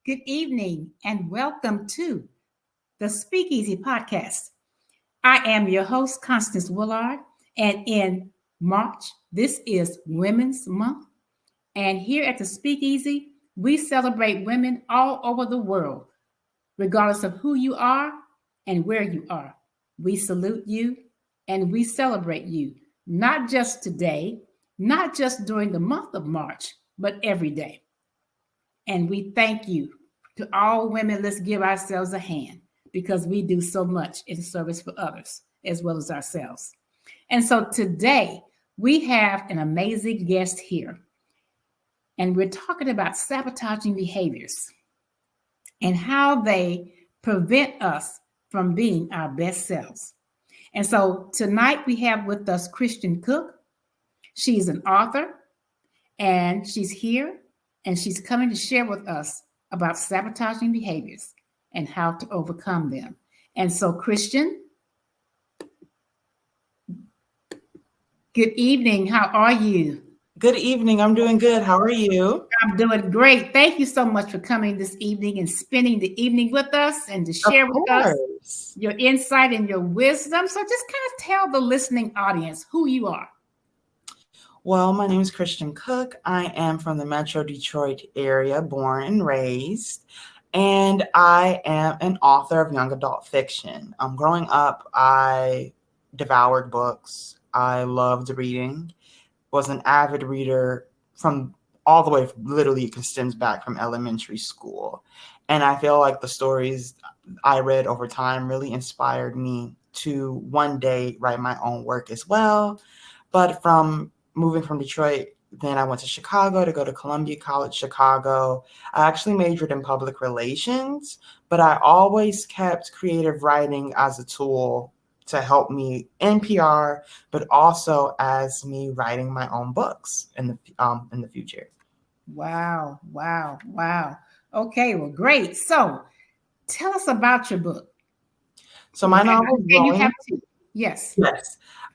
Good evening and welcome to the Speakeasy Podcast. I am your host, Constance Willard, and in March, this is Women's Month. And here at the Speakeasy, we celebrate women all over the world, regardless of who you are and where you are. We salute you and we celebrate you, not just today, not just during the month of March, but every day. And we thank you to all women. Let's give ourselves a hand because we do so much in service for others as well as ourselves. And so today we have an amazing guest here. And we're talking about sabotaging behaviors and how they prevent us from being our best selves. And so tonight we have with us Christian Cook. She's an author and she's here and she's coming to share with us about sabotaging behaviors and how to overcome them. And so, Christian, good evening. How are you? Good evening. I'm doing good. How are you? I'm doing great. Thank you so much for coming this evening and spending the evening with us and to share with us your insight and your wisdom. So just kind of tell the listening audience who you are. Well, my name is Christian Cook. I am from the Metro Detroit area, born and raised, and I am an author of young adult fiction. Growing up, I devoured books. I loved reading, was an avid reader from all the way, literally it stems back from elementary school. And I feel like the stories I read over time really inspired me to one day write my own work as well. But from moving from Detroit, then I went to Chicago to go to Columbia College, Chicago. I actually majored in public relations, but I always kept creative writing as a tool to help me in PR, but also as me writing my own books in the future. Wow. Okay, well, great. So tell us about your book. So my novel, you have to. Yes.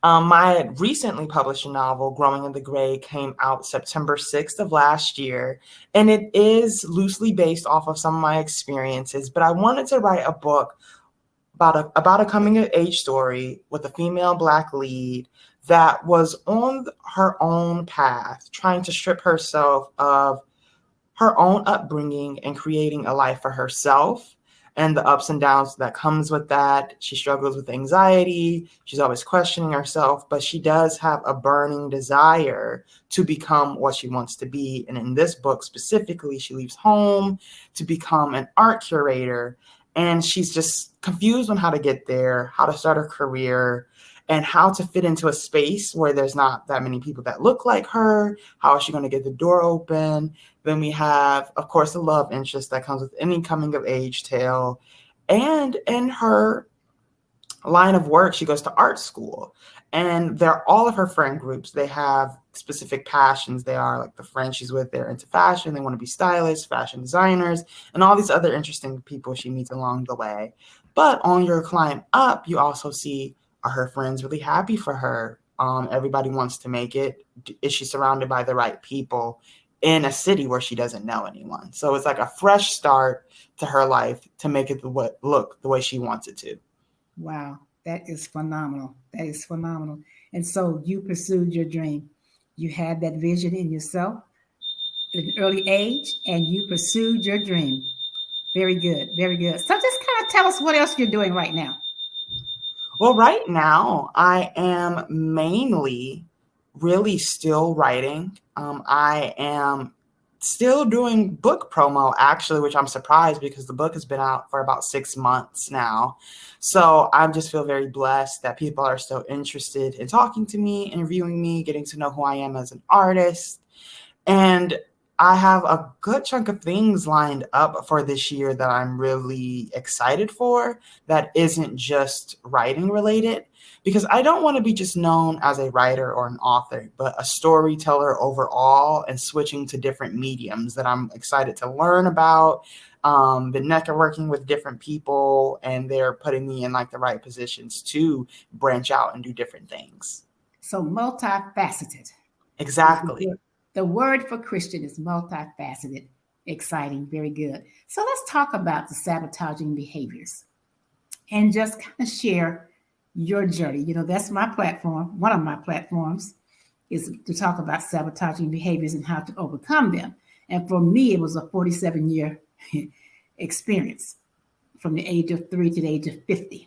My recently published novel, Growing in the Gray, came out September 6th of last year, and it is loosely based off of some of my experiences, but I wanted to write a book about a coming-of-age story with a female Black lead that was on her own path, trying to strip herself of her own upbringing and creating a life for herself, and the ups and downs that comes with that. She struggles with anxiety. She's always questioning herself, but she does have a burning desire to become what she wants to be. And in this book specifically, she leaves home to become an art curator. And she's just confused on how to get there, how to start her career. and how to fit into a space where there's not that many people that look like her. How is she going to get the door open? Then we have, of course, the love interest that comes with any coming of age tale. And in her line of work, she goes to art school, and they're all of her friend groups. They have specific passions. They are like the friends she's with, they're into fashion, they want to be stylists, fashion designers, and all these other interesting people she meets along the way. But on your climb up, you also see, are her friends really happy for her? Everybody wants to make it. Is she surrounded by the right people in a city where she doesn't know anyone? So it's like a fresh start to her life to make it look the way she wants it to. Wow, that is phenomenal. That is phenomenal. And so you pursued your dream. You had that vision in yourself at an early age, and you pursued your dream. Very good, very good. So just kind of tell us what else you're doing right now. Well, right now, I am mainly really still writing. I am still doing book promo, actually, which I'm surprised because the book has been out for about 6 months now. So I just feel very blessed that people are still interested in talking to me, interviewing me, getting to know who I am as an artist. And I have a good chunk of things lined up for this year that I'm really excited for, that isn't just writing related, because I don't want to be just known as a writer or an author, but a storyteller overall, and switching to different mediums that I'm excited to learn about. Been networking with different people, and they're putting me in like the right positions to branch out and do different things. So multifaceted. Is the Exactly. word. The word for Christian is multifaceted, exciting, very good. So let's talk about the sabotaging behaviors and just kind of share your journey. You know, that's my platform. One of my platforms is to talk about sabotaging behaviors and how to overcome them. And for me, it was a 47-year experience from the age of 3 to the age of 50.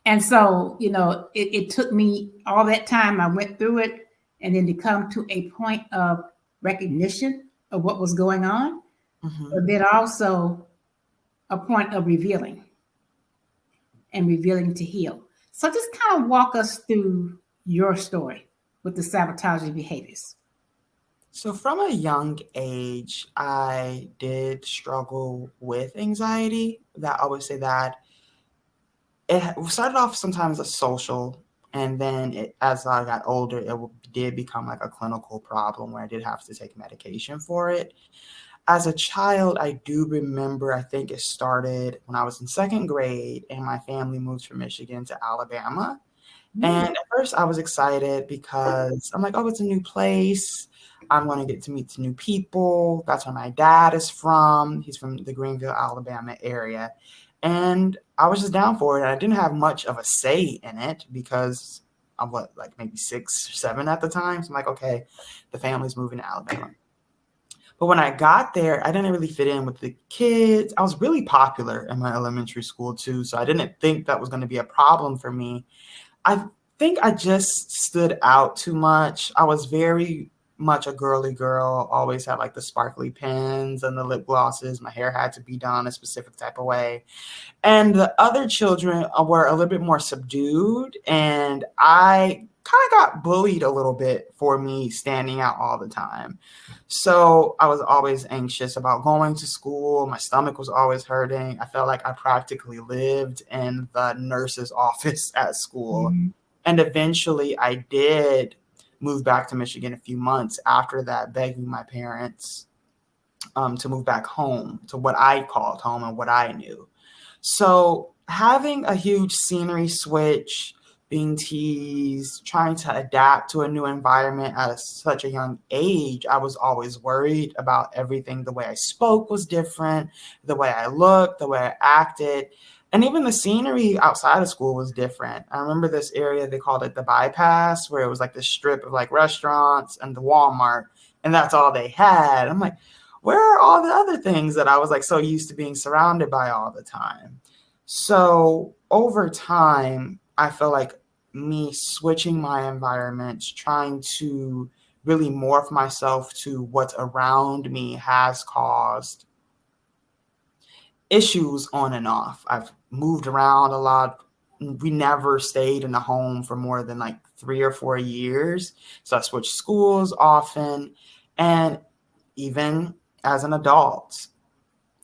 And so, you know, it took me all that time. I went through it, and then to come to a point of recognition of what was going on, Mhm. but then also a point of revealing and revealing to heal. So just kind of walk us through your story with the sabotaging behaviors. So, from a young age, I did struggle with anxiety. That I would say that it started off sometimes as social, and then as I got older, did become like a clinical problem where I did have to take medication for it. As a child, I do remember, I think it started when I was in second grade, and my family moved from Michigan to Alabama. And Mm. at first, I was excited because I'm like, oh, it's a new place. I'm going to get to meet some new people. That's where my dad is from. He's from the Greenville, Alabama area. And I was just down for it. I didn't have much of a say in it because I'm what, like maybe 6 or 7 at the time. So I'm like, okay, the family's moving to Alabama. But when I got there, I didn't really fit in with the kids. I was really popular in my elementary school too. So I didn't think that was going to be a problem for me. I think I just stood out too much. I was very much a girly girl, always had like the sparkly pens and the lip glosses. My hair had to be done a specific type of way. And the other children were a little bit more subdued, and I kind of got bullied a little bit for me standing out all the time. So I was always anxious about going to school. My stomach was always hurting. I felt like I practically lived in the nurse's office at school. Mhm. And eventually I did move back to Michigan a few months after that, begging my parents to move back home to what I called home and what I knew. So having a huge scenery switch, being teased, trying to adapt to a new environment at such a young age, I was always worried about everything. The way I spoke was different, the way I looked, the way I acted. And even the scenery outside of school was different. I remember this area, they called it the bypass, where it was like this strip of like restaurants and the Walmart, and that's all they had. I'm like, where are all the other things that I was like so used to being surrounded by all the time? So over time, I feel like me switching my environments, trying to really morph myself to what's around me has caused issues on and off. I've moved around a lot, we never stayed in a home for more than like 3 or 4 years. So I switched schools often. And even as an adult,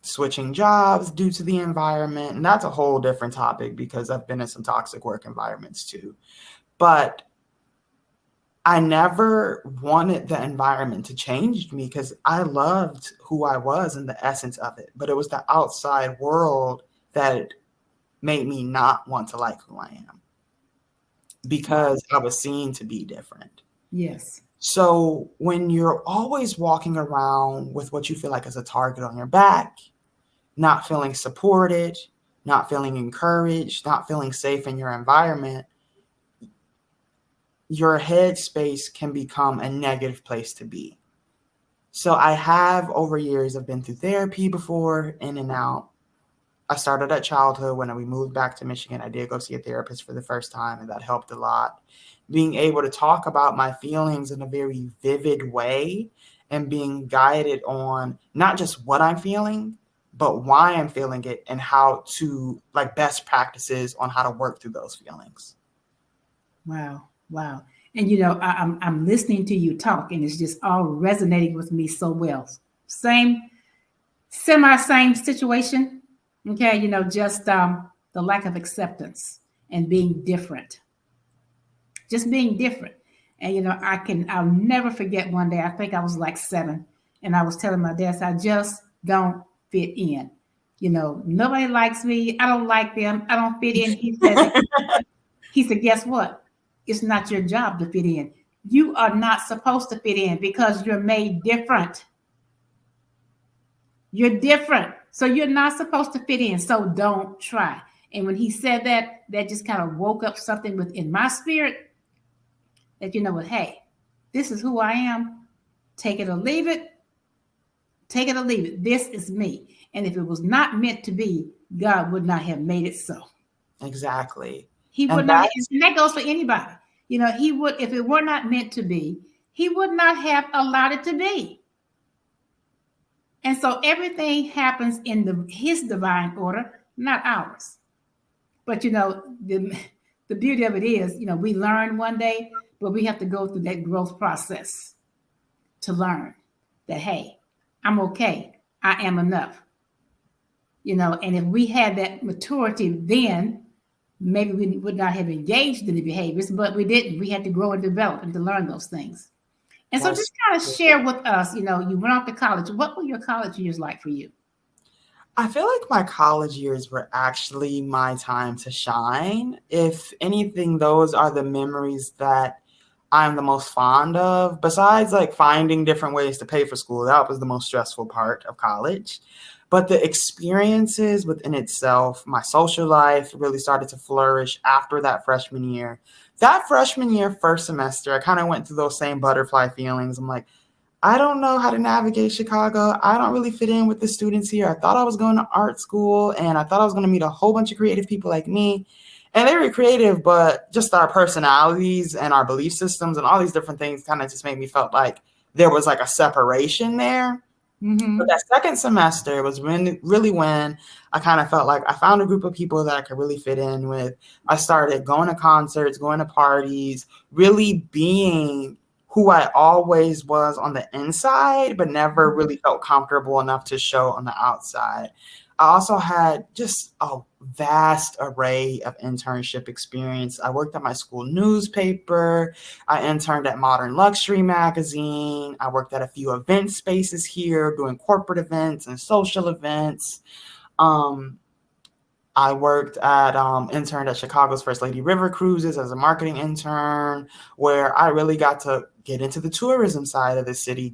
switching jobs due to the environment. And that's a whole different topic because I've been in some toxic work environments too. But I never wanted the environment to change me because I loved who I was and the essence of it. But it was the outside world that made me not want to like who I am because I was seen to be different. Yes. So when you're always walking around with what you feel like is a target on your back, not feeling supported, not feeling encouraged, not feeling safe in your environment, your headspace can become a negative place to be. So I have over years, I've been through therapy before, in and out. I started at childhood. When we moved back to Michigan, I did go see a therapist for the first time, and that helped a lot. Being able to talk about my feelings in a very vivid way and being guided on not just what I'm feeling, but why I'm feeling it and how to like best practices on how to work through those feelings. Wow. Wow. And you know, I'm listening to you talk, and it's just all resonating with me so well. Same, same situation. Okay, you know, just the lack of acceptance and being different, just being different. And you know, I'll never forget one day. I think I was like 7, and I was telling my dad, I just don't fit in. You know, nobody likes me. I don't like them. I don't fit in. He said, guess what? It's not your job to fit in. You are not supposed to fit in because you're made different. You're different. So you're not supposed to fit in. So don't try. And when he said that, that just kind of woke up something within my spirit that, you know what, hey, this is who I am. Take it or leave it. Take it or leave it. This is me. And if it was not meant to be, God would not have made it so. Exactly. He would And not, that's and that goes for anybody. You know, he would, if it were not meant to be, he would not have allowed it to be. And so everything happens in his divine order, not ours. But you know, the beauty of it is, you know, we learn one day, but we have to go through that growth process to learn that, hey, I'm okay. I am enough. You know, and if we had that maturity then, maybe we would not have engaged in the behaviors, but we didn't. We had to grow and develop and to learn those things. And so that's just kind of share with us, you know, you went off to college. What were your college years like for you? I feel like my college years were actually my time to shine. If anything, those are the memories that I'm the most fond of. Besides, like finding different ways to pay for school, that was the most stressful part of college. But the experiences within itself, my social life really started to flourish after that freshman year. That freshman year, first semester, I kind of went through those same butterfly feelings. I'm like, I don't know how to navigate Chicago. I don't really fit in with the students here. I thought I was going to art school and I thought I was going to meet a whole bunch of creative people like me. And they were creative, but just our personalities and our belief systems and all these different things kind of just made me felt like there was like a separation there. But Mm-hmm. that second semester was really when I kind of felt like I found a group of people that I could really fit in with. I started going to concerts, going to parties, really being who I always was on the inside, but never really felt comfortable enough to show on the outside. I also had just a vast array of internship experience. I worked at my school newspaper. I interned at Modern Luxury Magazine. I worked at a few event spaces here, doing corporate events and social events. Um, I worked at interned at Chicago's First Lady River Cruises as a marketing intern, where I really got to get into the tourism side of the city,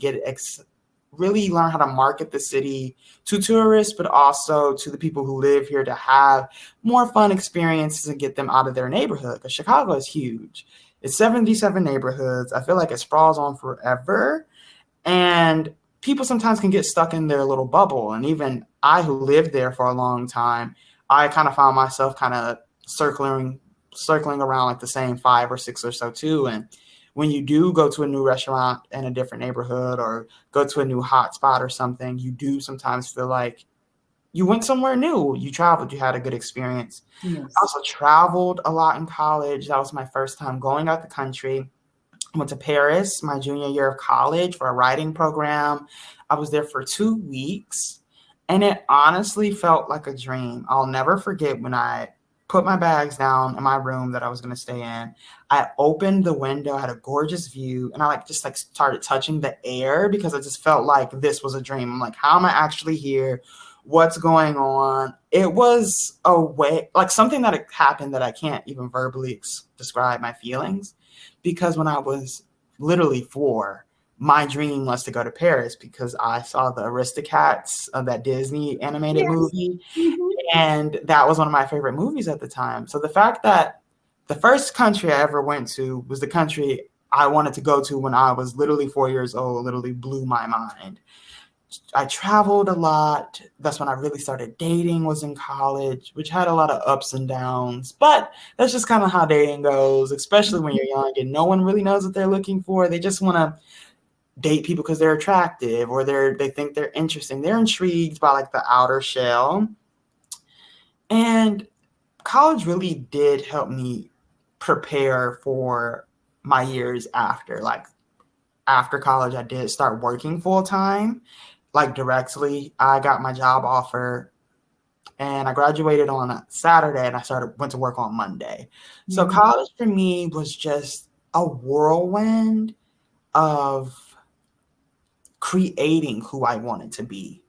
really learn how to market the city to tourists, but also to the people who live here to have more fun experiences and get them out of their neighborhood. Because Chicago is huge. It's 77 neighborhoods. I feel like it sprawls on forever. And people sometimes can get stuck in their little bubble. And even I, who lived there for a long time, I kind of found myself kind of circling around like the same 5 or 6 or so too. And when you do go to a new restaurant in a different neighborhood or go to a new hot spot or something, you do sometimes feel like you went somewhere new, you traveled, you had a good experience. I Yes. also traveled a lot in college. That was my first time going out the country. I went to Paris my junior year of college for a writing program. I was there for 2 weeks, and it honestly felt like a dream. I'll never forget when I put my bags down in my room that I was going to stay in. I opened the window, had a gorgeous view, and I just like started touching the air because I just felt like this was a dream. I'm like, how am I actually here? What's going on? It was a way, like something that happened that I can't even verbally describe my feelings, because when I was literally 4, my dream was to go to Paris because I saw the Aristocats of that Disney animated Yes. movie, Hmm. and that was one of my favorite movies at the time. So the fact that the first country I ever went to was the country I wanted to go to when I was literally 4 years old literally blew my mind. I traveled a lot. That's when I really started dating, was in college, which had a lot of ups and downs. But that's just kind of how dating goes, especially when you're young and no one really knows what they're looking for. They just want to date people because they're attractive or they think they're interesting. They're intrigued by like the outer shell. And college really did help me prepare for my years after. Like after college, I did start working full time, like directly. I got my job offer and I graduated on a Saturday and I went to work on Monday. So Hmm. college for me was just a whirlwind of creating who I wanted to be.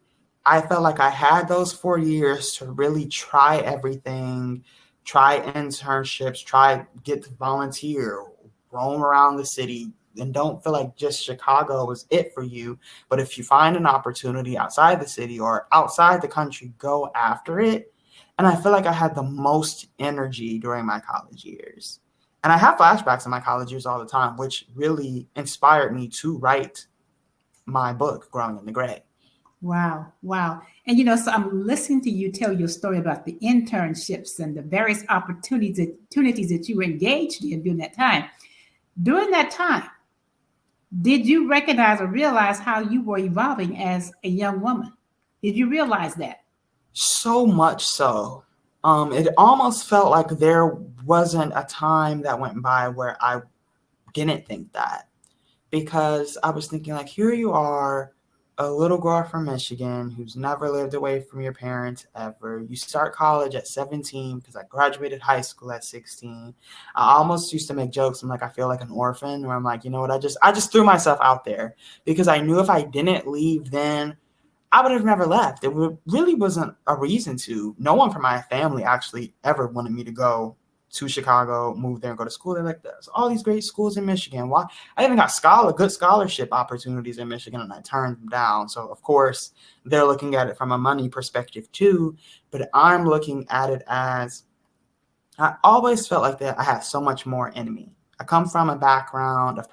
I felt like I had those 4 years to really try everything, try internships, try get to volunteer, roam around the city, and don't feel like just Chicago was it for you. But if you find an opportunity outside the city or outside the country, go after it. And I feel like I had the most energy during my college years. And I have flashbacks in my college years all the time, which really inspired me to write my book, Growing in the Gray. Wow, wow. And so I'm listening to you tell your story about the internships and the various opportunities that you were engaged in during that time. During that time, did you recognize or realize how you were evolving as a young woman? Did you realize that? So much so. It almost felt like there wasn't a time that went by where I didn't think that, because I was thinking like, here you are, a little girl from Michigan who's never lived away from your parents ever. You start college at 17 because I graduated high school at 16. I almost used to make jokes. I'm like, I feel like an orphan, where I'm like, you know what? I just threw myself out there because I knew if I didn't leave then, I would have never left. Really wasn't a reason to. No one from my family actually ever wanted me to go to Chicago, move there, and go to school. They're like, there's all these great schools in Michigan. Why? I even got good scholarship opportunities in Michigan, and I turned them down. So of course they're looking at it from a money perspective too, but I'm looking at it as I always felt like that I had so much more in me. I come from a background of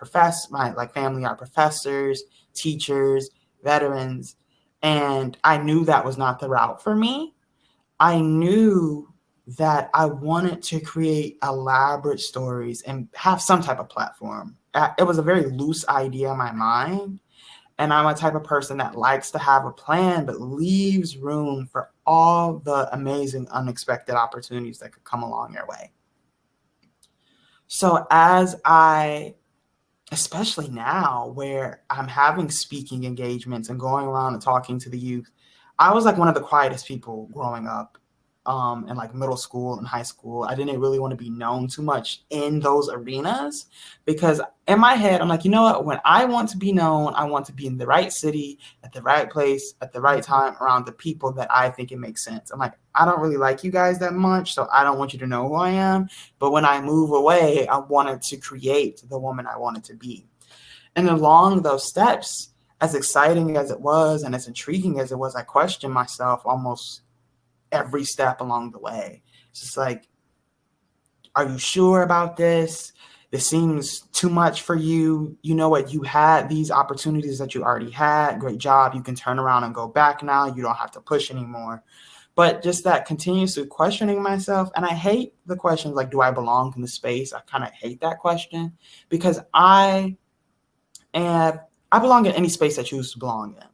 my like family are professors, teachers, veterans, and I knew that was not the route for me. I knew that I wanted to create elaborate stories and have some type of platform. It was a very loose idea in my mind, and I'm a type of person that likes to have a plan but leaves room for all the amazing unexpected opportunities that could come along your way. So especially now where I'm having speaking engagements and going around and talking to the youth, I was like one of the quietest people growing up, in like middle school and high school. I didn't really want to be known too much in those arenas because in my head, I'm like, you know what? When I want to be known, I want to be in the right city, at the right place, at the right time, around the people that I think it makes sense. I'm like, I don't really like you guys that much, so I don't want you to know who I am. But when I move away, I wanted to create the woman I wanted to be. And along those steps, as exciting as it was and as intriguing as it was, I questioned myself almost every step along the way. It's just like, are you sure about this? This seems too much for you. You know what? You had these opportunities that you already had. Great job. You can turn around and go back now. You don't have to push anymore. But just that continuously questioning myself. And I hate the questions like, do I belong in the space? I kind of hate that question because and I belong in any space I choose to belong in.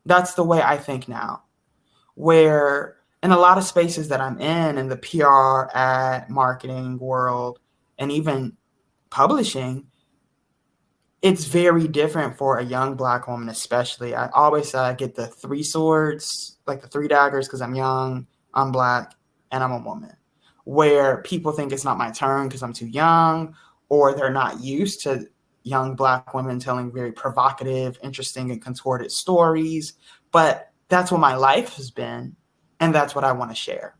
That's the way I think now. where in a lot of spaces that I'm in the PR, ad, marketing world, and even publishing, it's very different for a young Black woman, especially. I always say I get the three swords, like the three daggers, because I'm young, I'm Black, and I'm a woman. Where people think it's not my turn because I'm too young, or they're not used to young Black women telling very provocative, interesting, and contorted stories. But that's what my life has been, and that's what I want to share.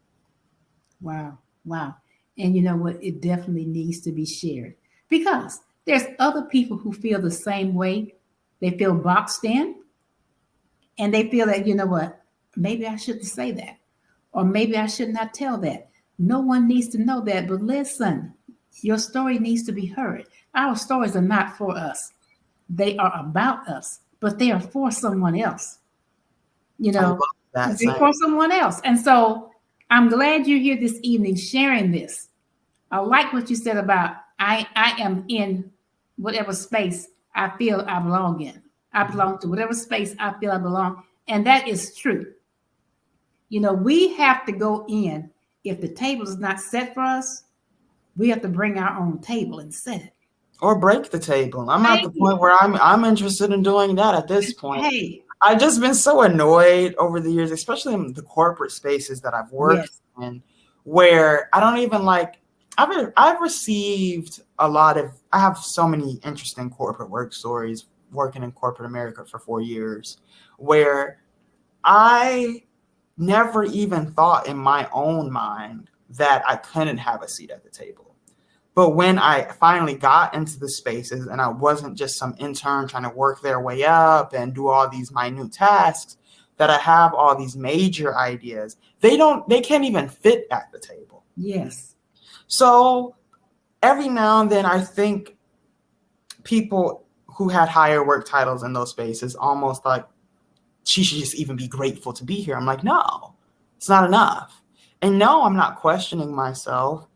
Wow, wow. And you know what? It definitely needs to be shared because there's other people who feel the same way. They feel boxed in and they feel that, you know what? Maybe I shouldn't say that. Or maybe I should not tell that. No one needs to know that. But listen, your story needs to be heard. Our stories are not for us, they are about us, but they are for someone else. You I love know, that they're saying. for someone else. And so I'm glad you're here this evening sharing this. I like what you said about I am in whatever space I feel I belong in. I belong to whatever space I feel I belong. And that is true. You know, we have to go in. If the table is not set for us, we have to bring our own table and set it. Or break the table. I'm at the Thank you. point where I'm interested in doing that at this point. Hey, I've just been so annoyed over the years, especially in the corporate spaces that I've worked yes, in, where I don't even like. I've received a lot of. I have so many interesting corporate work stories working in corporate America for 4 years, where I never even thought in my own mind that I couldn't have a seat at the table. But when I finally got into the spaces and I wasn't just some intern trying to work their way up and do all these minute tasks, that I have all these major ideas, they can't even fit at the table. yes, So every now and then I think people who had higher work titles in those spaces almost like she should just even be grateful to be here. I'm like, no, it's not enough. And no, I'm not questioning myself,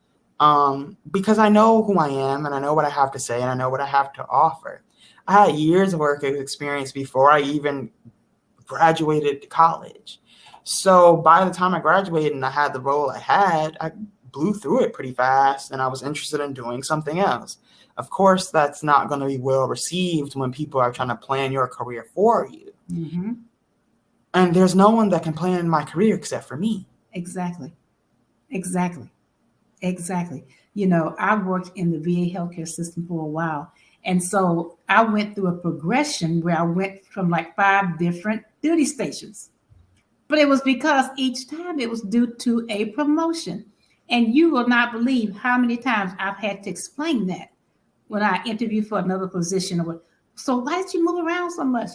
because I know who I am and I know what I have to say and I know what I have to offer. I had years of work experience before I even graduated college. So by the time I graduated and I had the role I blew through it pretty fast and I was interested in doing something else. Of course, that's not going to be well received when people are trying to plan your career for you. mm-hmm. And there's no one that can plan my career except for me. Exactly, exactly, exactly. You know, I worked in the VA healthcare system for a while. And so I went through a progression where I went from like 5 different duty stations. But it was because each time it was due to a promotion. And you will not believe how many times I've had to explain that when I interviewed for another position. Or so why did you move around so much?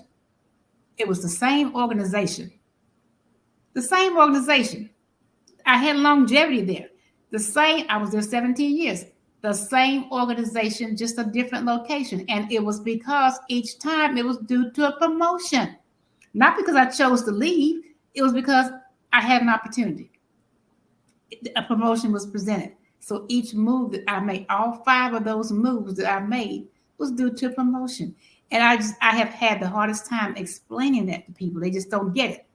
It was the same organization. The same organization. I had longevity there. The same, I was there 17 years. The same organization, just a different location. And it was because each time it was due to a promotion. Not because I chose to leave, it was because I had an opportunity. A promotion was presented. So each move that I made, all 5 of those moves that I made, was due to a promotion. And I have had the hardest time explaining that to people. They just don't get it.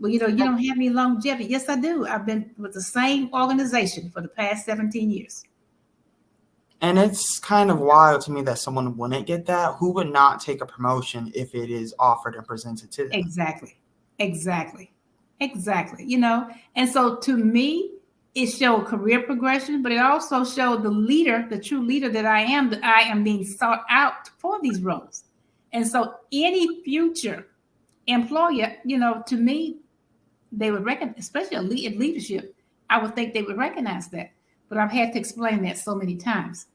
Well, you know, you don't have any longevity. Yes, I do. I've been with the same organization for the past 17 years. And it's kind of wild to me that someone wouldn't get that. Who would not take a promotion if it is offered and presented to them? Exactly. Exactly. Exactly. You know, and so to me, it showed career progression, but it also showed the leader, the true leader that I am being sought out for these roles. And so any future employer, you know, to me, they would recognize, especially in leadership, I would think they would recognize that. But I've had to explain that so many times.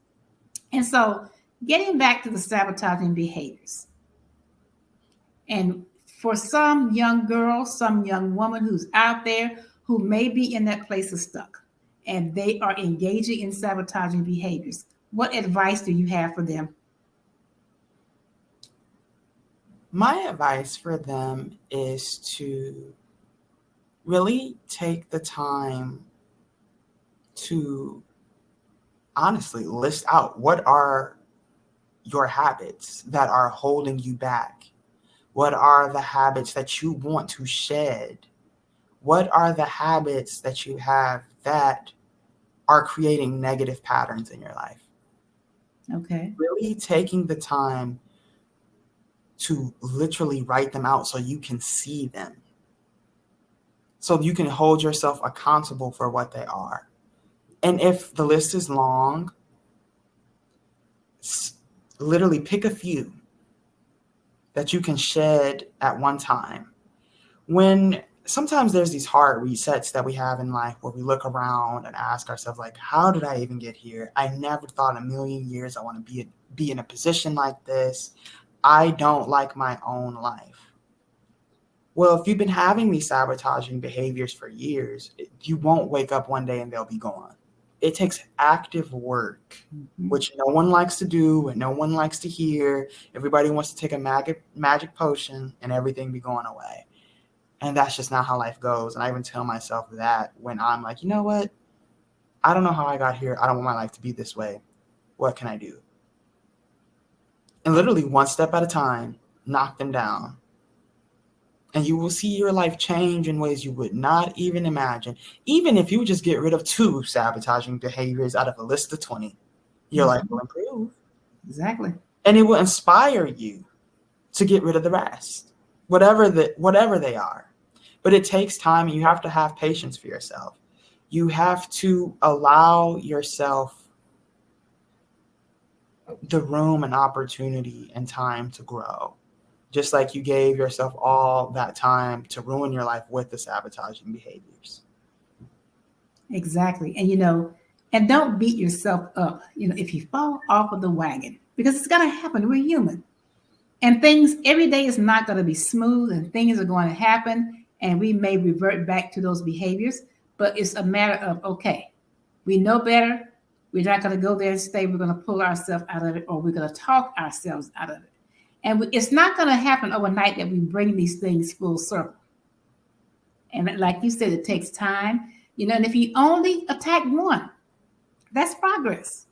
And so getting back to the sabotaging behaviors, and for some young girl, some young woman who's out there who may be in that place of stuck and they are engaging in sabotaging behaviors, what advice do you have for them? My advice for them is to really take the time to honestly list out what are your habits that are holding you back. What are the habits that you want to shed? What are the habits that you have that are creating negative patterns in your life? Okay. Really taking the time to literally write them out so you can see them, so you can hold yourself accountable for what they are. And if the list is long, literally pick a few that you can shed at one time. When sometimes there's these hard resets that we have in life where we look around and ask ourselves, like, how did I even get here? I never thought in a million years I want to be in a position like this. I don't like my own life. Well, if you've been having these sabotaging behaviors for years, you won't wake up one day and they'll be gone. It takes active work, which no one likes to do and no one likes to hear. Everybody wants to take a magic potion and everything be going away. And that's just not how life goes. And I even tell myself that when I'm like, you know what? I don't know how I got here. I don't want my life to be this way. What can I do? And literally one step at a time, knock them down. And you will see your life change in ways you would not even imagine. Even if you just get rid of 2 sabotaging behaviors out of a list of 20, your life will improve. Exactly. And it will inspire you to get rid of the rest, whatever they are. But it takes time, and you have to have patience for yourself. You have to allow yourself the room and opportunity and time to grow. Just like you gave yourself all that time to ruin your life with the sabotaging behaviors. Exactly. And don't beat yourself up, if you fall off of the wagon, because it's going to happen. We're human. And things every day is not going to be smooth, and things are going to happen, and we may revert back to those behaviors. But it's a matter of, okay, we know better. We're not going to go there and stay. We're going to pull ourselves out of it, or we're going to talk ourselves out of it. And it's not going to happen overnight that we bring these things full circle. And like you said, it takes time. And if you only attack one, that's progress.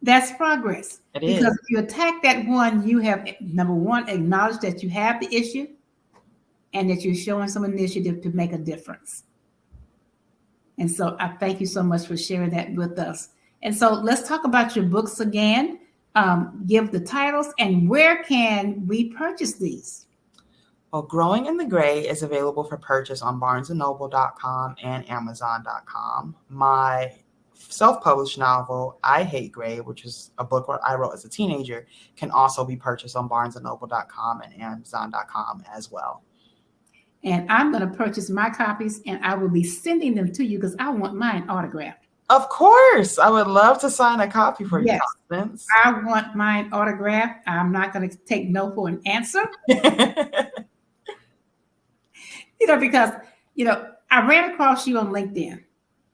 That's progress. It Because is. if you attack that one, you have, number one, acknowledged that you have the issue and that you're showing some initiative to make a difference. And so I thank you so much for sharing that with us. And so let's talk about your books again. Give the titles, and where can we purchase these? Well, Growing in the Gray is available for purchase on barnesandnoble.com and amazon.com. My self-published novel, I Hate Gray, which is a book I wrote as a teenager, can also be purchased on barnesandnoble.com and amazon.com as well. And I'm going to purchase my copies, and I will be sending them to you because I want mine autographed. Of course. I would love to sign a copy for you, Constance. I want mine autographed. I'm not going to take no for an answer. Because, I ran across you on LinkedIn.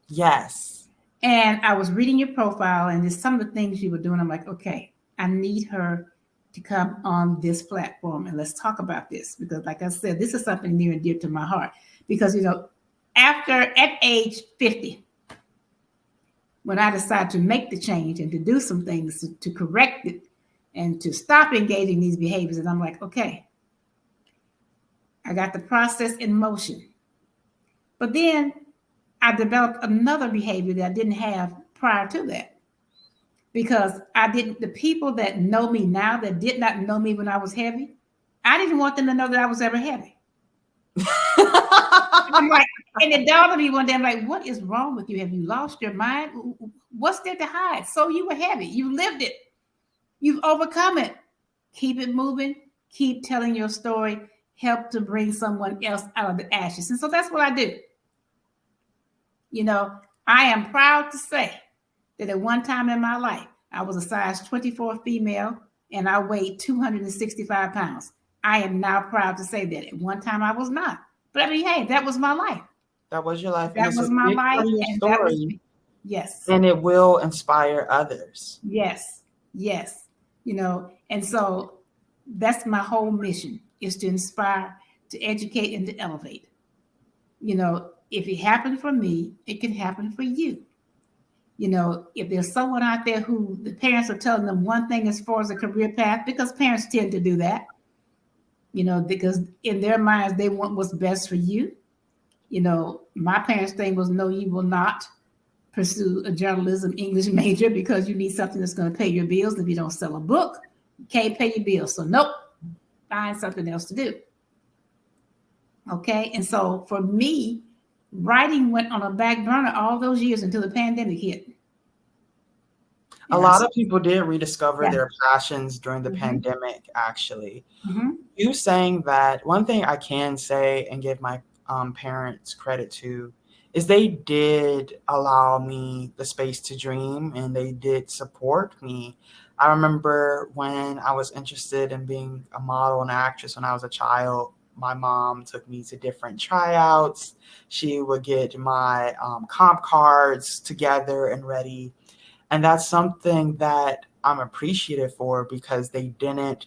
Yes. And I was reading your profile, and there's some of the things you were doing. I'm like, okay, I need her to come on this platform and let's talk about this. Because like I said, this is something near and dear to my heart. Because, at age 50, when I decided to make the change and to do some things to correct it and to stop engaging these behaviors, and I'm like, okay, I got the process in motion. But then I developed another behavior that I didn't have prior to that. Because the people that know me now that did not know me when I was heavy, I didn't want them to know that I was ever heavy. I'm like, and it dawned on me one day, I'm like, what is wrong with you? Have you lost your mind? What's there to hide? So you were heavy. You lived it. You've overcome it. Keep it moving. Keep telling your story. Help to bring someone else out of the ashes. And so that's what I do. I am proud to say that at one time in my life, I was a size 24 female and I weighed 265 pounds. I am now proud to say that at one time I was not. But I mean, hey, that was my life. That was your life. That was my life. And that was me. Yes. And it will inspire others. Yes. Yes. And so that's my whole mission, is to inspire, to educate, and to elevate. If it happened for me, it can happen for you. If there's someone out there who the parents are telling them one thing as far as a career path, because parents tend to do that, because in their minds, they want what's best for you. My parents' thing was no, you will not pursue a journalism English major because you need something that's going to pay your bills. If you don't sell a book, you can't pay your bills. So, nope, find something else to do. Okay. And so for me, writing went on a back burner all those years until the pandemic hit. A And I, lot of people did rediscover yeah. their passions during the Mm-hmm. pandemic, actually. Mm-hmm. You saying that, one thing I can say and give my parents credit to is they did allow me the space to dream and they did support me. I remember when I was interested in being a model and actress when I was a child, my mom took me to different tryouts. She would get my comp cards together and ready. And that's something that I'm appreciative for because they didn't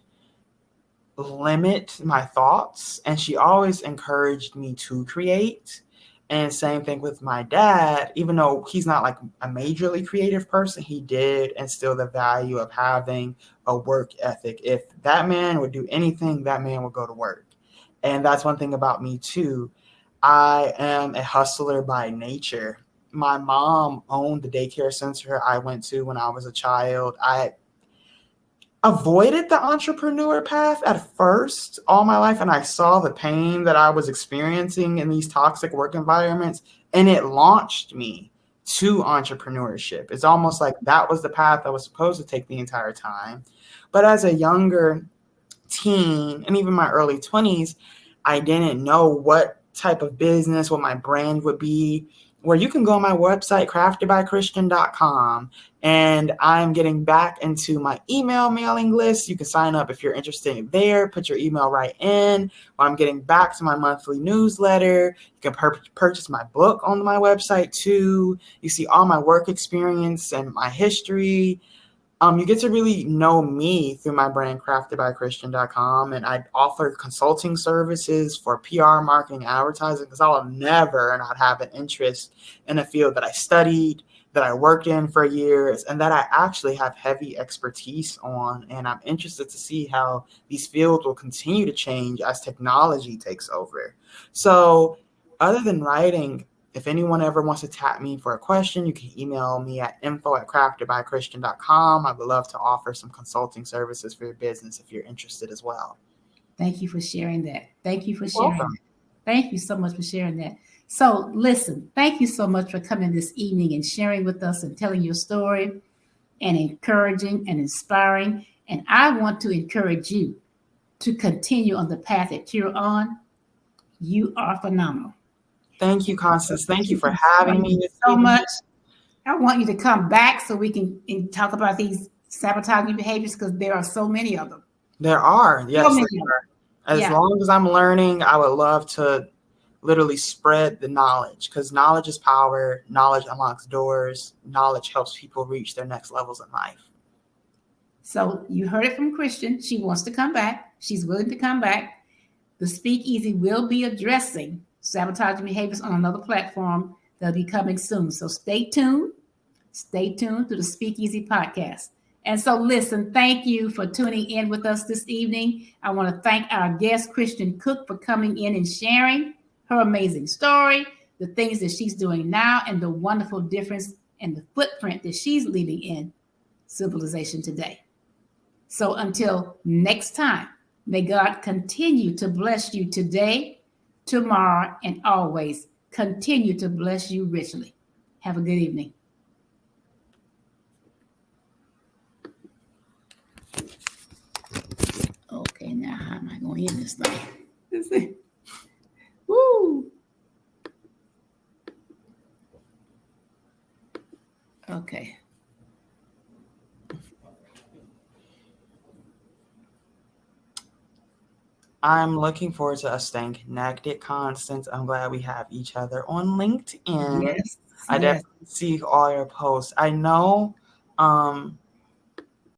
limit my thoughts and she always encouraged me to create. And same thing with my dad, even though he's not like a majorly creative person, he did instill the value of having a work ethic. If that man would do anything, that man would go to work. And that's one thing about me too. I am a hustler by nature. My mom owned the daycare center I went to when I was a child. I avoided the entrepreneur path at first all my life, and I saw the pain that I was experiencing in these toxic work environments, and it launched me to entrepreneurship. It's almost like that was the path I was supposed to take the entire time. But as a younger teen and even my early 20s, I didn't know what type of business, what my brand would be. Where you can go on my website, craftedbychristian.com, and I'm getting back into my email mailing list. You can sign up if you're interested there, put your email right in. I'm getting back to my monthly newsletter. You can purchase my book on my website too. You see all my work experience and my history. You get to really know me through my brand, craftedbychristian.com. And I offer consulting services for PR, marketing, advertising, because I'll never not have an interest in a field that I studied, that I worked in for years, and that I actually have heavy expertise on. And I'm interested to see how these fields will continue to change as technology takes over. So other than writing, if anyone ever wants to tap me for a question, you can email me at info@craftedbychristian.com. I would love to offer some consulting services for your business if you're interested as well. Thank you for sharing that. Thank you for You're sharing welcome. that. Thank you so much for sharing that. So, listen, thank you so much for coming this evening and sharing with us and telling your story and encouraging and inspiring. And I want to encourage you to continue on the path that you're on. You are phenomenal. Thank you, Constance. Thank you Thank for you having me this so evening. much. I want you to come back so we can talk about these sabotaging behaviors because there are so many of them. There are, So yes, many there of them. are. As Yeah. long as I'm learning, I would love to literally spread the knowledge because knowledge is power. Knowledge unlocks doors. Knowledge helps people reach their next levels in life. So you heard it from Christian. She wants to come back. She's willing to come back. The Speakeasy will be addressing sabotaging behaviors on another platform that'll be coming soon. So stay tuned. Stay tuned to the Speakeasy podcast. And so, listen, thank you for tuning in with us this evening. I want to thank our guest, Christian Cook, for coming in and sharing her amazing story, the things that she's doing now, and the wonderful difference and the footprint that she's leaving in civilization today. So, until next time, may God continue to bless you today, tomorrow, and always continue to bless you richly. Have a good evening. Okay, now how am I going to end this thing? Let's see. Woo! Okay. I'm looking forward to us staying connected, Constance. I'm glad we have each other on LinkedIn. Yes. I Yes. definitely see all your posts. I know